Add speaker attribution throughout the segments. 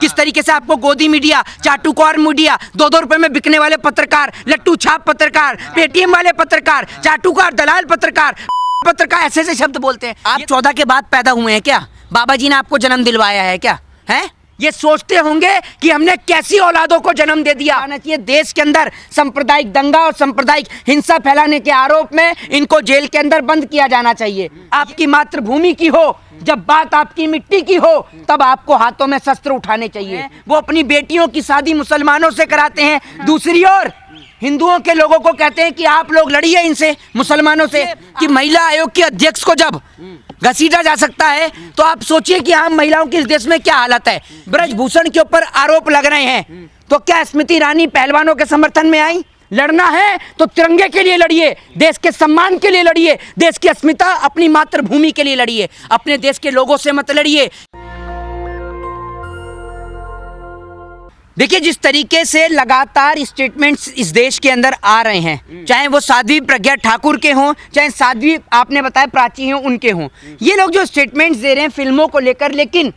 Speaker 1: किस तरीके से आपको गोदी मीडिया, चाटुकार मीडिया, 2-2 रुपए में बिकने वाले पत्रकार, लट्टू छाप पत्रकार, पेटीएम वाले पत्रकार, चाटुकार, दलाल पत्रकार ऐसे ऐसे शब्द बोलते हैं। आप 14 के बाद पैदा हुए हैं क्या? बाबा जी ने आपको जन्म दिलवाया है क्या? है ये सोचते होंगे कि हमने कैसी औलादों को जन्म दे दिया। आना चाहिए देश के अंदर सांप्रदायिक दंगा और सांप्रदायिक हिंसा फैलाने के आरोप में इनको जेल के अंदर बंद किया जाना चाहिए। आपकी मातृभूमि की हो, जब बात आपकी मिट्टी की हो, तब आपको हाथों में शस्त्र उठाने चाहिए। वो अपनी बेटियों की शादी मुसलमानों से कराते हैं, दूसरी ओर हिंदुओं के लोगों को कहते हैं कि आप लोग लड़िए इनसे, मुसलमानों से। कि महिला आयोग के अध्यक्ष को जब घसीटा जा सकता है तो आप सोचिए कि आम महिलाओं की इस देश में क्या हालत है। ब्रजभूषण के ऊपर आरोप लग रहे हैं तो क्या स्मृति ईरानी पहलवानों के समर्थन में आई? लड़ना है तो तिरंगे के लिए लड़िए, देश के सम्मान के लिए लड़िए, देश की अस्मिता, अपनी मातृभूमि के लिए लड़िए, अपने देश के लोगों से मत लड़िए। देखिए जिस तरीके से लगातार स्टेटमेंट्स इस देश के अंदर आ रहे हैं, चाहे वो साध्वी प्रज्ञा ठाकुर के हों, चाहे साध्वी आपने बताया प्राची हों, उनके हों, ये लोग जो स्टेटमेंट्स दे रहे हैं फिल्मों को लेकर, लेकिन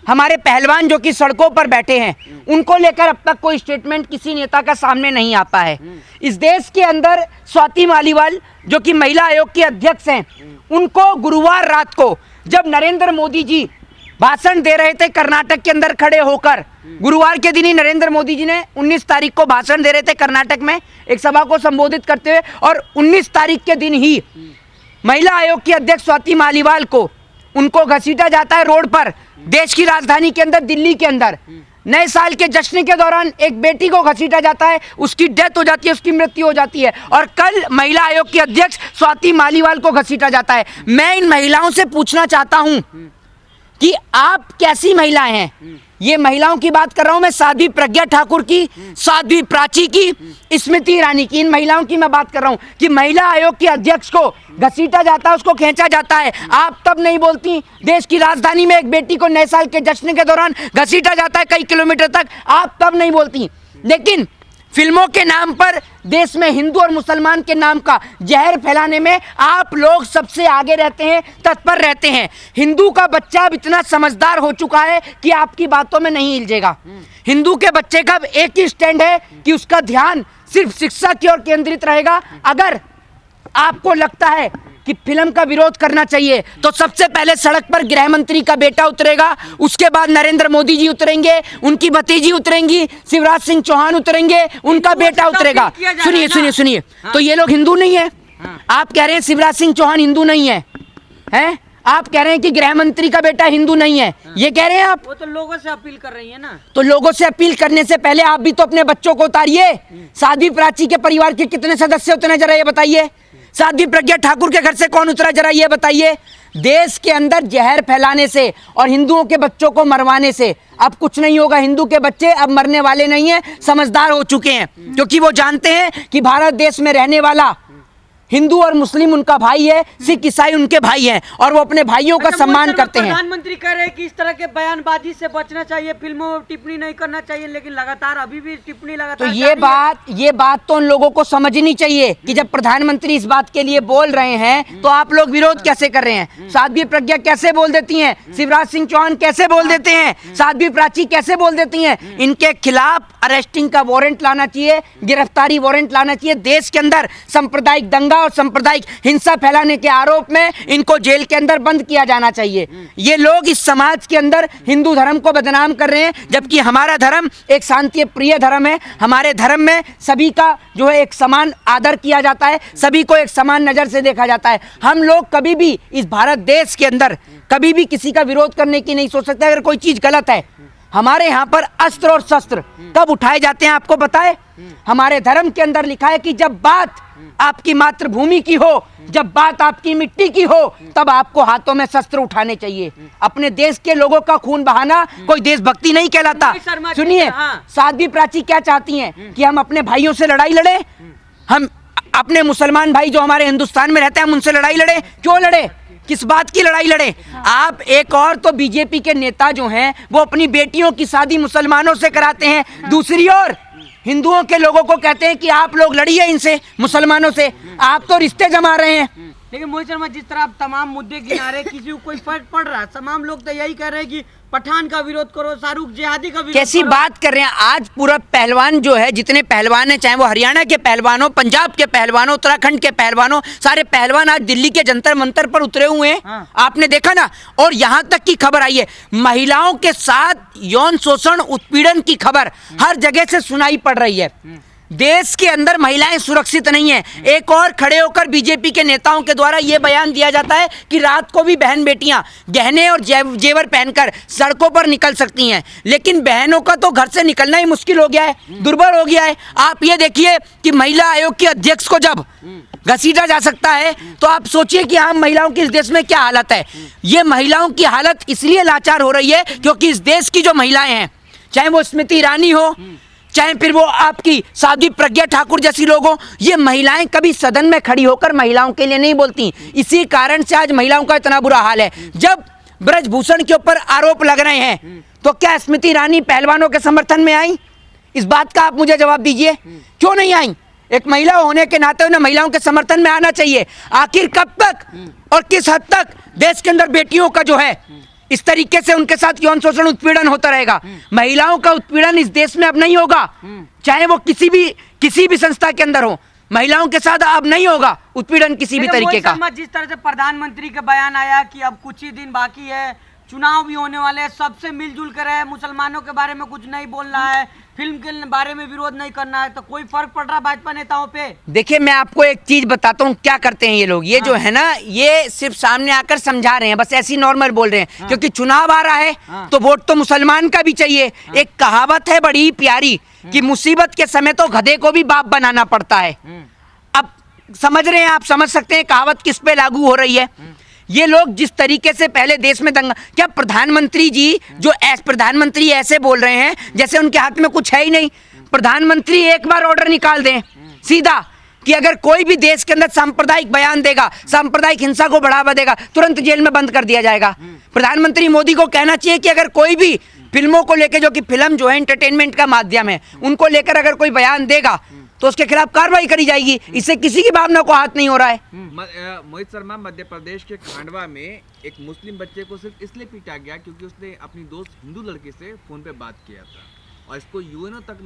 Speaker 1: हमारे पहलवान जो कि सड़कों पर बैठे हैं उनको लेकर अब तक कोई स्टेटमेंट किसी नेता का सामने नहीं आता है। इस देश के अंदर स्वाति मालीवाल जो कि महिला आयोग की अध्यक्ष हैं, उनको गुरुवार रात को जब नरेंद्र मोदी जी भाषण दे रहे थे कर्नाटक के अंदर खड़े होकर, गुरुवार के दिन ही नरेंद्र मोदी जी ने 19 तारीख को भाषण दे रहे थे कर्नाटक में एक सभा को संबोधित करते हुए, और 19 तारीख के दिन ही महिला आयोग की अध्यक्ष स्वाति मालीवाल को उनको घसीटा जाता है रोड पर, देश की राजधानी के अंदर, दिल्ली के अंदर। नए साल के जश्न के दौरान एक बेटी को घसीटा जाता है, उसकी डेथ हो जाती है, उसकी मृत्यु हो जाती है, और कल महिला आयोग की अध्यक्ष स्वाति मालीवाल को घसीटा जाता है। मैं इन महिलाओं से पूछना चाहता हूं कि आप कैसी महिलाएं हैं? ये महिलाओं की बात कर रहा हूं मैं, साध्वी प्रज्ञा ठाकुर की, साध्वी प्राची की, स्मृति ईरानी की, इन महिलाओं की मैं बात कर रहा हूं कि महिला आयोग के अध्यक्ष को घसीटा जाता है, उसको खींचा जाता है, आप तब नहीं बोलती। देश की राजधानी में एक बेटी को नए साल के जश्न के दौरान घसीटा जाता है कई किलोमीटर तक, आप तब नहीं बोलती। लेकिन फिल्मों के नाम पर देश में हिंदू और मुसलमान के नाम का जहर फैलाने में आप लोग सबसे आगे रहते हैं, तत्पर रहते हैं। हिंदू का बच्चा अब इतना समझदार हो चुका है कि आपकी बातों में नहीं हिलजेगा। हिंदू के बच्चे का एक ही स्टैंड है कि उसका ध्यान सिर्फ शिक्षा की ओर केंद्रित रहेगा। अगर आपको लगता है कि फिल्म का विरोध करना चाहिए तो सबसे पहले सड़क पर गृह मंत्री का बेटा उतरेगा, उसके बाद नरेंद्र मोदी जी उतरेंगे, उनकी भतीजी उतरेंगी, शिवराज सिंह चौहान उतरेंगे, उनका बेटा उतरेगा। सुनिए सुनिए सुनिए, तो ये लोग हिंदू नहीं है? आप कह रहे हैं शिवराज सिंह चौहान हिंदू नहीं है, हैं? आप कह रहे हैं कि गृह मंत्री का बेटा हिंदू नहीं है, ये कह रहे हैं आप?
Speaker 2: वो तो लोगों से अपील कर रही है ना।
Speaker 1: तो लोगों से अपील करने से पहले आप भी तो अपने बच्चों को उतारिए। साध्वी प्राची के परिवार के कितने सदस्य उतरे जरा ये बताइए। साध्वी प्रज्ञा ठाकुर के घर से कौन उतरा जरा ये बताइए। देश के अंदर जहर फैलाने से और हिंदुओं के बच्चों को मरवाने से अब कुछ नहीं होगा। हिंदू के बच्चे अब मरने वाले नहीं हैं, समझदार हो चुके हैं, क्योंकि वो जानते हैं कि भारत देश में रहने वाला हिंदू और मुस्लिम उनका भाई है, सिख ईसाई उनके भाई हैं, और वो अपने भाइयों का सम्मान करते हैं।
Speaker 2: प्रधानमंत्री कह रहे हैं कि इस तरह के बयानबाजी से बचना चाहिए, फिल्मों में टिप्पणी नहीं करना चाहिए, लेकिन लगातार अभी भी टिप्पणी लगातार।
Speaker 1: तो ये बात तो उन लोगों को समझनी चाहिए कि जब प्रधानमंत्री इस बात के लिए बोल रहे हैं तो आप लोग विरोध कैसे कर रहे हैं। साध्वी प्रज्ञा कैसे बोल देती हैं, शिवराज सिंह चौहान कैसे बोल देते हैं, साध्वी प्राची कैसे बोल देती हैं। इनके खिलाफ अरेस्टिंग का वारंट लाना चाहिए, गिरफ्तारी वारंट लाना चाहिए। देश के अंदर सांप्रदायिक दंगा और सांप्रदायिक हिंसा फैलाने के आरोप में इनको जेल के अंदर बंद किया जाना चाहिए। ये लोग इस समाज के अंदर हिंदू धर्म को बदनाम कर रहे हैं, जबकि हमारा धर्म एक शांति प्रिय धर्म है। हमारे धर्म में सभी का जो है एक समान आदर किया जाता है, सभी को एक समान नजर से देखा जाता है। हम लोग कभी भी इस भारत देश के अंदर कभी भी किसी का विरोध करने की नहीं सोच सकते। अगर कोई चीज गलत है, हमारे यहाँ पर अस्त्र और शस्त्र कब उठाए जाते हैं आपको पता है? हमारे धर्म के अंदर लिखा है कि जब बात आपकी मातृभूमि की हो, जब बात आपकी मिट्टी की हो, तब आपको हाथों में शस्त्र उठाने चाहिए। अपने देश के लोगों का खून बहाना कोई देशभक्ति नहीं कहलाता। सुनिए, साध्वी प्राची क्या चाहती हैं कि हम अपने भाइयों से लड़ाई लड़े, हम अपने मुसलमान भाई जो हमारे हिंदुस्तान में रहते हैं हम उनसे लड़ाई लड़े। क्यों लड़े, किस बात की लड़ाई लड़े? आप एक और तो बीजेपी के नेता जो हैं वो अपनी बेटियों की शादी मुसलमानों से कराते हैं, दूसरी ओर हिंदुओं के लोगों को कहते हैं कि आप लोग लड़िए इनसे, मुसलमानों से। आप तो रिश्ते जमा रहे हैं।
Speaker 2: लेकिन मोहित शर्मा जिस तरह आप तमाम मुद्दे गिना रहे किसी को कोई फर्क पड़ रहा है? तमाम लोग तो यही कह रहे हैं कि पठान का विरोध करो, शाहरुख जिहादी का विरोध
Speaker 1: कैसी
Speaker 2: करो।
Speaker 1: बात कर रहे हैं? आज पूरा पहलवान जो है, जितने पहलवान हैं, चाहे वो हरियाणा के पहलवान हो, पंजाब के पहलवान हो, उत्तराखंड के पहलवान हो, सारे पहलवान आज दिल्ली के जंतर मंतर पर उतरे हुए हैं।
Speaker 2: हाँ।
Speaker 1: आपने देखा ना। और यहाँ तक की खबर आई है, महिलाओं के साथ यौन शोषण उत्पीड़न की खबर हर जगह से सुनाई पड़ रही है। देश के अंदर महिलाएं सुरक्षित नहीं हैं। एक और खड़े होकर बीजेपी के नेताओं के द्वारा यह बयान दिया जाता है कि रात को भी बहन बेटियां गहने और जेवर पहनकर सड़कों पर निकल सकती हैं, लेकिन बहनों का तो घर से निकलना ही मुश्किल हो गया है, दुर्भर हो गया है। आप ये देखिए कि महिला आयोग के अध्यक्ष को जब घसीटा जा सकता है, तो आप सोचिए कि आम महिलाओं की इस देश में क्या हालत है। ये महिलाओं की हालत इसलिए लाचार हो रही है क्योंकि इस देश की जो महिलाएं हैं, चाहे वो स्मृति ईरानी हो, चाहे फिर वो आपकी साध्वी प्रज्ञा ठाकुर जैसी लोग हो, ये महिलाएं कभी सदन में खड़ी होकर महिलाओं के लिए नहीं बोलती। इसी कारण से आज महिलाओं का इतना बुरा हाल है। जब ब्रजभूषण के ऊपर आरोप लग रहे हैं, तो क्या स्मृति ईरानी पहलवानों के समर्थन में आई? इस बात का आप मुझे जवाब दीजिए, क्यों नहीं आई? एक महिला होने के नाते उन्हें महिलाओं के समर्थन में आना चाहिए। आखिर कब तक और किस हद तक देश के अंदर बेटियों का जो है इस तरीके से उनके साथ यौन शोषण उत्पीड़न होता रहेगा? महिलाओं का उत्पीड़न इस देश में अब नहीं होगा, चाहे वो किसी भी संस्था के अंदर हो। महिलाओं के साथ अब नहीं होगा उत्पीड़न किसी भी तरीके का।
Speaker 2: जिस तरह से प्रधानमंत्री का बयान आया कि अब कुछ ही दिन बाकी है, चुनाव भी होने वाले हैं, सबसे मिलजुल कर है, मुसलमानों के बारे में कुछ नहीं बोलना है, फिल्म के बारे में विरोध नहीं करना है, तो कोई फर्क पड़ रहा है भाजपा नेताओं पे? देखिए,
Speaker 1: मैं आपको एक चीज बताता हूँ क्या करते हैं ये लोग। ये जो है ना, ये सिर्फ सामने आकर समझा रहे हैं, बस ऐसी नॉर्मल बोल रहे हैं। क्योंकि चुनाव आ रहा है तो वोट तो मुसलमान का भी चाहिए। एक कहावत है बड़ी प्यारी कि मुसीबत के समय तो गधे को भी बाप बनाना पड़ता है। अब समझ रहे हैं, आप समझ सकते हैं कहावत किस पे लागू हो रही है। ये लोग जिस तरीके से पहले देश में दंगा, क्या प्रधानमंत्री जी जो प्रधानमंत्री ऐसे बोल रहे हैं जैसे उनके हाथ में कुछ है ही नहीं। प्रधानमंत्री एक बार ऑर्डर निकाल दें सीधा कि अगर कोई भी देश के अंदर सांप्रदायिक बयान देगा, सांप्रदायिक हिंसा को बढ़ावा देगा, तुरंत जेल में बंद कर दिया जाएगा। प्रधानमंत्री मोदी को कहना चाहिए कि अगर कोई भी फिल्मों को लेकर, जो कि फिल्म जो है एंटरटेनमेंट का माध्यम है, उनको लेकर अगर कोई बयान देगा तो उसके खिलाफ कार्रवाई करी जाएगी। इससे किसी की भावना को हाथ नहीं हो रहा है।
Speaker 3: मोहित शर्मा, मध्य प्रदेश के खांडवा में एक मुस्लिम बच्चे को सिर्फ इसलिए पीटा गया क्योंकि उसने अपनी दोस्त हिंदू लड़के से फोन पे बात किया था, और इसको यूएनओ तक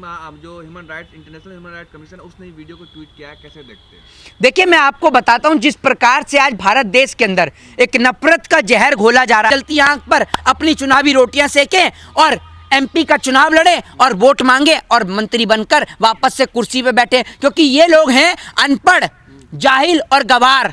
Speaker 3: जो इंटरनेशनल ह्यूमन राइट्स कमीशन, उसने वीडियो को ट्वीट किया है। कैसे देखते हैं?
Speaker 1: देखिए, मैं आपको बताता हूं, जिस प्रकार से आज भारत देश के अंदर एक नफरत का जहर घोला जा रहा है, चलती आंख पर अपनी चुनावी रोटियां सेकें और एमपी का चुनाव लड़े और वोट मांगे और मंत्री बनकर वापस से कुर्सी पे बैठे, क्योंकि ये लोग हैं अनपढ़, जाहिल और गवार।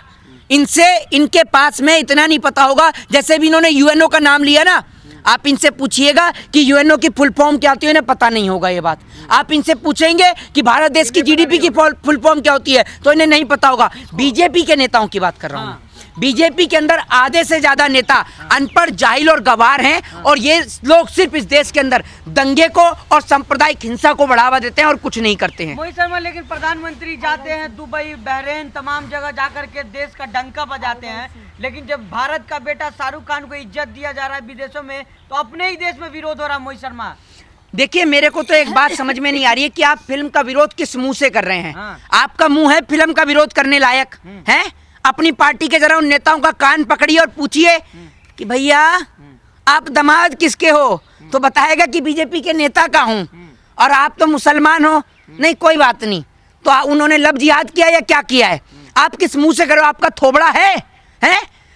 Speaker 1: इनसे, इनके पास में इतना नहीं पता होगा। जैसे भी इन्होंने यूएनओ का नाम लिया ना, आप इनसे पूछिएगा कि यूएनओ की फुल फॉर्म क्या होती है, इन्हें पता नहीं होगा ये बात। आप इनसे पूछेंगे कि भारत देश की जीडीपी की फुल फॉर्म क्या होती है, तो इन्हें नहीं पता होगा। बीजेपी के नेताओं की बात कर रहा हूँ। बीजेपी के अंदर आधे से ज्यादा नेता अनपढ़, जाहिल और गवार हैं, और ये लोग सिर्फ इस देश के अंदर दंगे को और सांप्रदायिक हिंसा को बढ़ावा देते हैं और कुछ नहीं करते हैं।
Speaker 2: मोहित शर्मा, लेकिन प्रधानमंत्री जाते हैं दुबई, बहरीन, तमाम जगह जाकर के देश का डंका बजाते हैं, लेकिन जब भारत का बेटा शाहरुख खान को इज्जत दिया जा रहा है विदेशों में, तो अपने ही देश में विरोध हो रहा है। मोहित शर्मा,
Speaker 1: देखिए, मेरे को तो एक बात समझ में नहीं आ रही है कि आप फिल्म का विरोध किस मुंह से कर रहे हैं। आपका मुंह है फिल्म का विरोध करने लायक है? अपनी पार्टी के जरा उन नेताओं का कान पकड़िए और पूछिए कि भैया आप दामाद किसके हो, तो बताएगा कि बीजेपी के नेता का हूं, और आप तो मुसलमान हो। नहीं, कोई बात नहीं, तो उन्होंने लफ्ज याद किया या क्या किया है? आप किस मुंह से करो? आपका थोबड़ा है?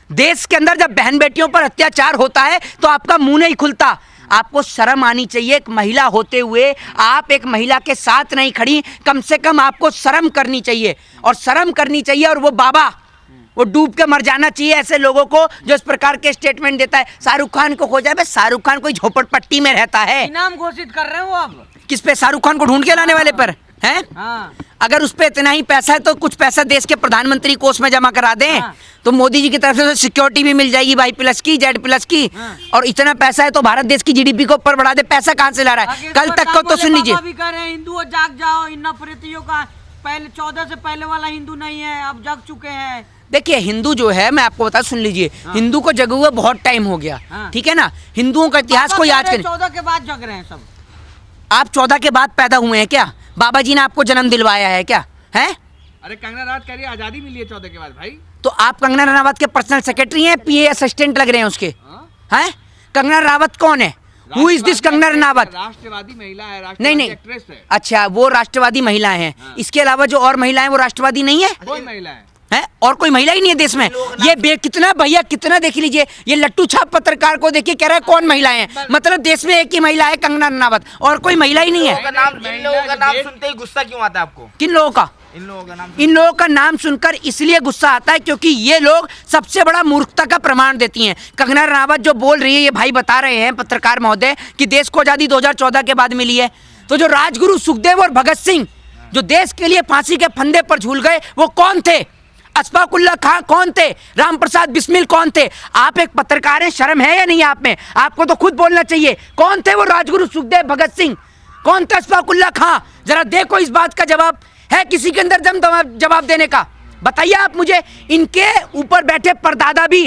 Speaker 1: देश के अंदर जब बहन बेटियों पर अत्याचार होता है तो आपका मुंह नहीं खुलता। आपको शर्म आनी चाहिए। एक महिला होते हुए आप एक महिला के साथ नहीं खड़ी, कम से कम आपको शर्म करनी चाहिए, और शर्म करनी चाहिए। और वो बाबा, वो डूब के मर जाना चाहिए ऐसे लोगों को जो इस प्रकार के स्टेटमेंट देता है। शाहरुख खान को खोजा है, शाहरुख खान कोई झोपड़पट्टी में रहता है।
Speaker 2: इनाम घोषित कर रहे हो अब
Speaker 1: किस पे? शाहरुख खान को ढूंढ के लाने वाले पर हैं? अगर उस पे इतना ही पैसा है तो कुछ पैसा देश के प्रधानमंत्री कोष में जमा करा दें, तो मोदी जी की तरफ से सिक्योरिटी भी मिल जाएगी Y+ की, Z+ की, और इतना पैसा है तो भारत देश की जीडीपी को ऊपर बढ़ा दे। पैसा कहाँ से ला रहा है? कल तक को तो सुन लीजिए,
Speaker 2: हिंदुओं जाग जाओ, इन नफरतियों का पहले 14 से पहले वाला हिंदू नहीं है, अब जग चुके हैं।
Speaker 1: देखिए, हिंदू जो है, मैं आपको बता, सुन लीजिए, हिंदू को जगे हुए बहुत टाइम हो गया, ठीक है ना। हिंदुओं का इतिहास को याद करें।
Speaker 2: 14 के बाद जग रहे हैं सब।
Speaker 1: आप 14 के बाद पैदा हुए हैं क्या? बाबा जी ने आपको जन्म दिलवाया है क्या? है
Speaker 3: अरे कंगना रनावत कह रही है आजादी मिली है 14 के बाद भाई।
Speaker 1: तो आप कंगना रनावत के पर्सनल सेक्रेटरी हैं, पीए असिस्टेंट लग रहे हैं उसके? हैं? कंगना रनावत कौन है? Who is this Kangana Ranaut?
Speaker 3: राष्ट्रवादी महिला है,
Speaker 1: नहीं
Speaker 3: राष्ट्रवादी
Speaker 1: नहीं,
Speaker 3: एक्ट्रेस है।
Speaker 1: अच्छा वो राष्ट्रवादी महिलाएं हैं। इसके अलावा जो और महिलाएं वो राष्ट्रवादी नहीं है?
Speaker 3: कोई महिला है?
Speaker 1: है और कोई महिला ही नहीं है देश में? ये कितना भैया कितना देख लीजिए, ये लट्टू छाप पत्रकार को देखिए कह रहा है कौन महिलाएं हैं। मतलब देश में एक ही महिला है कंगना रनावत और कोई महिला ही नहीं है।
Speaker 4: इन लोगों का नाम सुनते ही गुस्सा क्यों आता है आपको?
Speaker 1: किन लोगों का?
Speaker 4: इन लोगों का नाम
Speaker 1: इन लोगों का नाम सुनकर इसलिए गुस्सा आता है क्योंकि ये लोग सबसे बड़ा मूर्खता का प्रमाण देती हैं। कंगना रनावत जो बोल रही है, ये भाई बता रहे हैं पत्रकार महोदय कि देश को आजादी 2014 के बाद मिली है। तो जो राजगुरु सुखदेव और भगत सिंह जो देश के लिए फांसी के फंदे पर झूल गए वो कौन थे? अशफाकुल्ला खां कौन थे? राम प्रसाद बिस्मिल कौन थे? आप एक पत्रकार हैं, शर्म है या नहीं आप में? आपको तो खुद बोलना चाहिए। कौन थे वो राजगुरु सुखदेव भगत सिंह? कौन था अशफाकुल्ला खां? जरा देखो इस बात का जवाब है किसी के अंदर दम जवाब देने का? बताइए आप मुझे। इनके ऊपर बैठे परदादा भी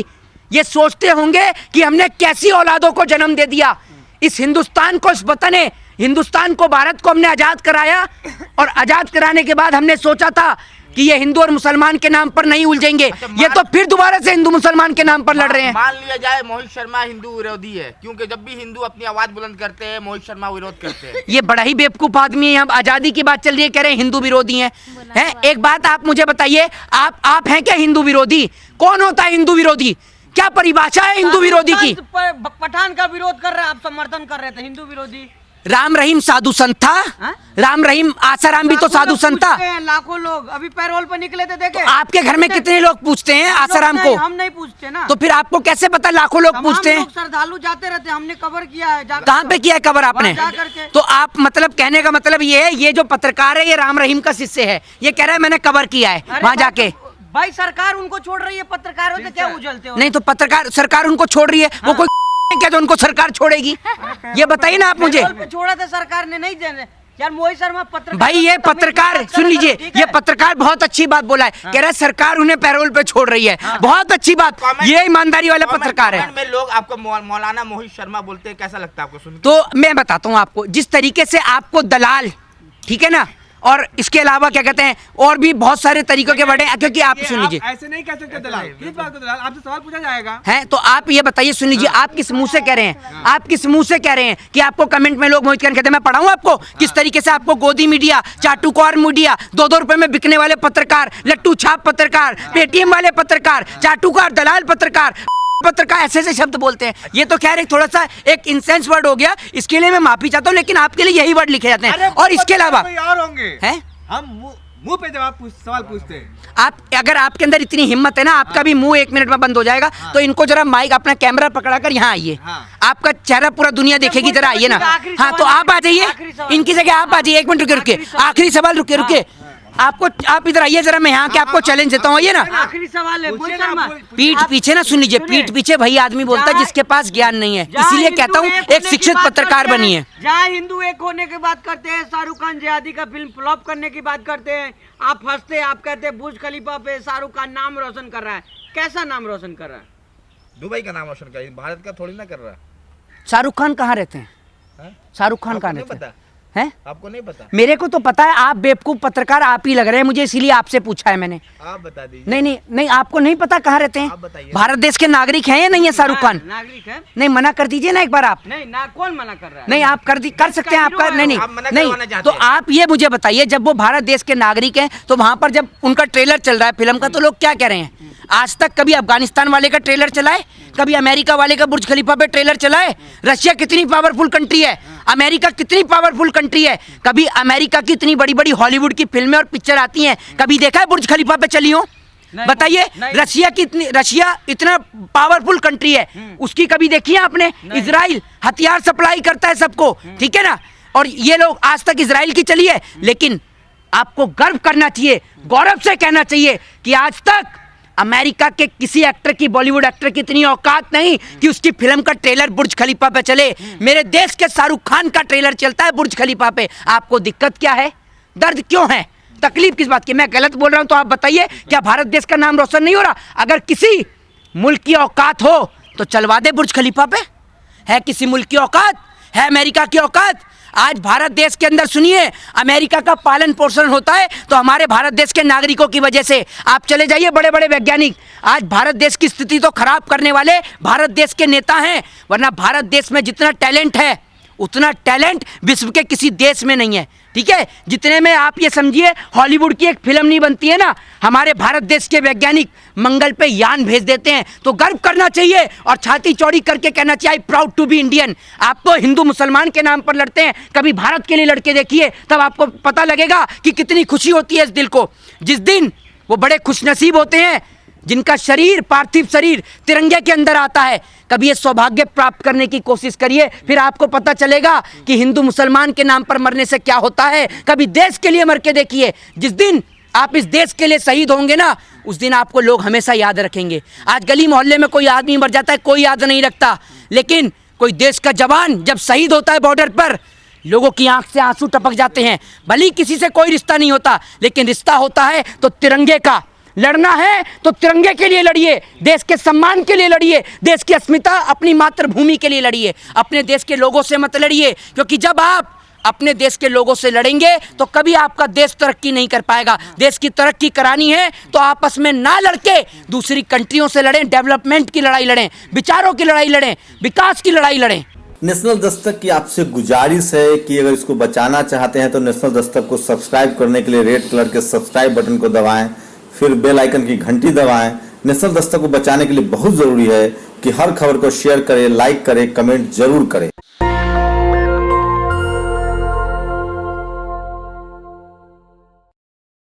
Speaker 1: ये सोचते होंगे कि हमने कैसी औलादों को जन्म दे दिया। इस हिंदुस्तान को, इस वतन हिंदुस्तान को, भारत को हमने आजाद कराया और आजाद कराने के बाद हमने सोचा था कि ये हिंदू और मुसलमान के नाम पर नहीं उलझेंगे। ये तो फिर दोबारा से हिंदू मुसलमान के नाम पर लड़ रहे हैं।
Speaker 4: मान लिया जाए मोहित शर्मा हिंदू विरोधी है, क्योंकि जब भी हिंदू अपनी आवाज बुलंद करते हैं मोहित शर्मा विरोध करते हैं।
Speaker 1: ये बड़ा ही बेवकूफ आदमी है। अब आजादी की बात चल रही है, कह रहे हैं हिंदू विरोधी हैं। एक बात आप मुझे बताइए, आप हैं क्या हिंदू विरोधी? कौन होता है हिंदू विरोधी? क्या परिभाषा है हिंदू विरोधी की?
Speaker 2: पठान का विरोध कर रहे हैं, आप समर्थन कर रहे थे हिंदू विरोधी।
Speaker 1: राम रहीम साधु संत था? राम रहीम आसाराम भी तो साधु संत था।
Speaker 2: लाखों लोग अभी पैरोल पर निकले थे, देखे?
Speaker 1: तो आपके घर में कितने लोग पूछते हैं आसाराम को?
Speaker 2: हम नहीं पूछते ना।
Speaker 1: तो फिर आपको कैसे पता लाखों लोग पूछते हैं?
Speaker 2: श्रद्धालु जाते रहते, हमने कवर किया है।
Speaker 1: कहाँ पे किया है कवर आपने? तो आप मतलब कहने का मतलब ये है, ये जो पत्रकार है ये राम रहीम का शिष्य है, ये कह रहा है मैंने कवर किया है वहाँ जाके।
Speaker 2: भाई सरकार उनको छोड़ रही है, पत्रकारों से क्या उछलते हो?
Speaker 1: नहीं तो पत्रकार सरकार उनको छोड़ रही है, वो कोई क्या जो उनको सरकार छोड़ेगी? ये बताइए ना आप मुझे।
Speaker 2: छोड़ा था सरकार ने, नहीं देने यार। मोहित शर्मा पत्रकार,
Speaker 1: भाई ये पत्रकार सुन लीजिए, ये पत्रकार बहुत अच्छी बात बोला है, कह रहा है सरकार उन्हें पैरोल पे छोड़ रही है। बहुत अच्छी बात, ये ईमानदारी वाला पत्रकार है।
Speaker 4: में लोग आपको मौलाना मोहित शर्मा बोलते हैं, कैसा लगता है आपको सुन?
Speaker 1: तो मैं बताता हूँ आपको, जिस तरीके से आपको दलाल, ठीक है ना, और इसके अलावा क्या कहते हैं और भी बहुत सारे तरीकों के वर्ड हैं, क्योंकि आप सुन लीजिए,
Speaker 3: ऐसे नहीं कह सकते दलाल। किस बात को दलाल? आपसे सवाल पूछा जाएगा
Speaker 1: है तो आप ये बताइए, सुन लीजिए, आप किस मुंह से कह रहे हैं, आप किस मुंह से कह रहे हैं कि आपको कमेंट में लोग मोहित खान कहते हैं? मैं पढ़ाऊं आपको किस तरीके से आपको गोदी मीडिया, चाटुकार मीडिया, 2-2 रुपए में बिकने वाले पत्रकार, लट्टू छाप पत्रकार, पेटीएम वाले पत्रकार, चाटुकार, दलाल पत्रकार ऐसे ऐसे शब्द बोलते हैं। ये तो खैर एक थोड़ा सा एक इंसेंस वर्ड हो गया, इसके लिए मैं माफी चाहता हूँ, लेकिन आपके लिए यही वर्ड लिखे जाते हैं। और इसके अलावा
Speaker 3: और होंगे
Speaker 1: हैं,
Speaker 3: हम मुंह पे सवाल पूछते हैं।
Speaker 1: आप अगर आपके अंदर इतनी हिम्मत है ना, आपका भी मुंह 1 मिनट में बंद हो जाएगा। तो इनको जरा माइक, अपना कैमरा पकड़ाकर यहाँ आइए, आपका चेहरा पूरा दुनिया देखेगी, जरा आइए ना। हाँ तो आप आ जाइए, इनकी जगह आप आ जाइए। 1 मिनट रुके, आखिरी सवाल, रुके आपको, आप इधर आइए जरा, मैं यहाँ के आपको चैलेंज देता हूँ। आइए ना।
Speaker 2: आखिरी सवाल है मोहित शर्मा।
Speaker 1: पीठ पीछे ना, सुन लीजिए, पीठ पीछे वही आदमी बोलता है जिसके पास ज्ञान नहीं है, इसीलिए कहता हूँ एक शिक्षित पत्रकार बनिए।
Speaker 2: जहाँ हिंदू एक होने की बात करते हैं, शाहरुख खान जिहादी का फिल्म फ्लॉप करने की बात करते हैं, आप हंसते हैं, आप कहते हैं बुर्ज खलीफा पे शाहरुख खान नाम रोशन कर रहा है। कैसा नाम रोशन कर रहा है?
Speaker 4: दुबई का नाम रोशन कर, भारत का थोड़ी ना कर रहा।
Speaker 1: शाहरुख खान कहाँ रहते हैं? शाहरुख खान कहाँ रहते हैं? हैं?
Speaker 4: आपको नहीं पता?
Speaker 1: मेरे को तो पता है, आप बेवकूफ पत्रकार आप ही लग रहे हैं मुझे, इसीलिए आपसे पूछा है मैंने।
Speaker 4: आप बता दीजिए।
Speaker 1: नहीं, आपको नहीं पता कहाँ रहते
Speaker 4: आप
Speaker 1: हैं?
Speaker 4: बताइए।
Speaker 1: भारत देश के नागरिक हैं या नहीं है शाहरुख खान?
Speaker 2: नागरिक है।
Speaker 1: नहीं, मना कर दीजिए ना एक बार आप।
Speaker 2: नहीं ना, कौन मना कर रहा है?
Speaker 1: नहीं, आप कर सकते हैं, आपका नहीं
Speaker 4: आप मना
Speaker 1: नहीं
Speaker 4: करवाना
Speaker 1: नहीं।
Speaker 4: चाहते
Speaker 1: तो
Speaker 4: हैं।
Speaker 1: आप ये मुझे बताइए, जब वो भारत देश के नागरिक हैं तो वहां पर जब उनका ट्रेलर चल रहा है फिल्म का, तो लोग क्या कह रहे हैं? आज तक कभी अफगानिस्तान वाले का ट्रेलर चला है? कभी अमेरिका वाले का बुर्ज खलीफा पे ट्रेलर चला है? रशिया कितनी पावरफुल कंट्री है, अमेरिका कितनी पावरफुल कंट्री है, कभी अमेरिका की इतनी बड़ी बड़ी हॉलीवुड की फिल्में और पिक्चर आती हैं, कभी देखा है बुर्ज खलीफा पे चली हो? बताइए, रशिया इतना पावरफुल कंट्री है, उसकी कभी देखी है आपने? इजराइल हथियार सप्लाई करता है सबको, ठीक है ना, और ये लोग आज तक इजराइल की चली है। लेकिन आपको गर्व करना चाहिए, गौरव से कहना चाहिए कि आज तक अमेरिका के किसी एक्टर की, बॉलीवुड एक्टर की इतनी औकात नहीं कि उसकी फिल्म का ट्रेलर बुर्ज खलीफा पे चले। मेरे देश के शाहरुख खान का ट्रेलर चलता है बुर्ज खलीफा पे। आपको दिक्कत क्या है? दर्द क्यों है? तकलीफ किस बात की? मैं गलत बोल रहा हूं तो आप बताइए, क्या भारत देश का नाम रोशन नहीं हो रहा? अगर किसी मुल्क की औकात हो तो चलवा दे बुर्ज खलीफा पे। है किसी मुल्क की औकात? है अमेरिका की औकात? आज भारत देश के अंदर सुनिए, अमेरिका का पालन पोषण होता है तो हमारे भारत देश के नागरिकों की वजह से। आप चले जाइए, बड़े बड़े वैज्ञानिक आज भारत देश की स्थिति तो खराब करने वाले भारत देश के नेता हैं, वरना भारत देश में जितना टैलेंट है उतना टैलेंट विश्व के किसी देश में नहीं है। ठीक है, जितने में आप ये समझिए हॉलीवुड की एक फिल्म नहीं बनती है ना, हमारे भारत देश के वैज्ञानिक मंगल पे यान भेज देते हैं, तो गर्व करना चाहिए और छाती चौड़ी करके कहना चाहिए I proud to be Indian. आप तो हिंदू मुसलमान के नाम पर लड़ते हैं, कभी भारत के लिए लड़के देखिए, तब आपको पता लगेगा कि कितनी खुशी होती है इस दिल को। जिस दिन वो बड़े खुशनसीब होते हैं जिनका शरीर, पार्थिव शरीर तिरंगे के अंदर आता है, कभी ये सौभाग्य प्राप्त करने की कोशिश करिए, फिर आपको पता चलेगा कि हिंदू मुसलमान के नाम पर मरने से क्या होता है। कभी देश के लिए मर के देखिए, जिस दिन आप इस देश के लिए शहीद होंगे ना, उस दिन आपको लोग हमेशा याद रखेंगे। आज गली मोहल्ले में कोई आदमी मर जाता है, कोई याद नहीं रखता, लेकिन कोई देश का जवान जब शहीद होता है बॉर्डर पर, लोगों की आंख से आंसू टपक जाते हैं। भले ही किसी से कोई रिश्ता नहीं होता, लेकिन रिश्ता होता है तो तिरंगे का। लड़ना है तो तिरंगे के लिए लड़िए, देश के सम्मान के लिए लड़िए, देश की अस्मिता, अपनी मातृभूमि के लिए लड़िए, अपने देश के लोगों से मत लड़िए, क्योंकि जब आप अपने देश के लोगों से लड़ेंगे तो कभी आपका देश तरक्की नहीं कर पाएगा। देश की तरक्की करानी है तो आपस में ना लड़के दूसरी कंट्रियों से लड़ें, डेवलपमेंट की लड़ाई लड़ें, विचारों की लड़ाई लड़ें, विकास की लड़ाई लड़ें।
Speaker 5: नेशनल दस्तक की आपसे गुजारिश है कि अगर इसको बचाना चाहते हैं तो नेशनल दस्तक को सब्सक्राइब करने के लिए रेड कलर के सब्सक्राइब बटन को दबाएं, फिर बेल आइकन की घंटी दबाएं। नेशनल दस्तक को बचाने के लिए बहुत जरूरी है कि हर खबर को शेयर करें, लाइक करें, कमेंट जरूर करें।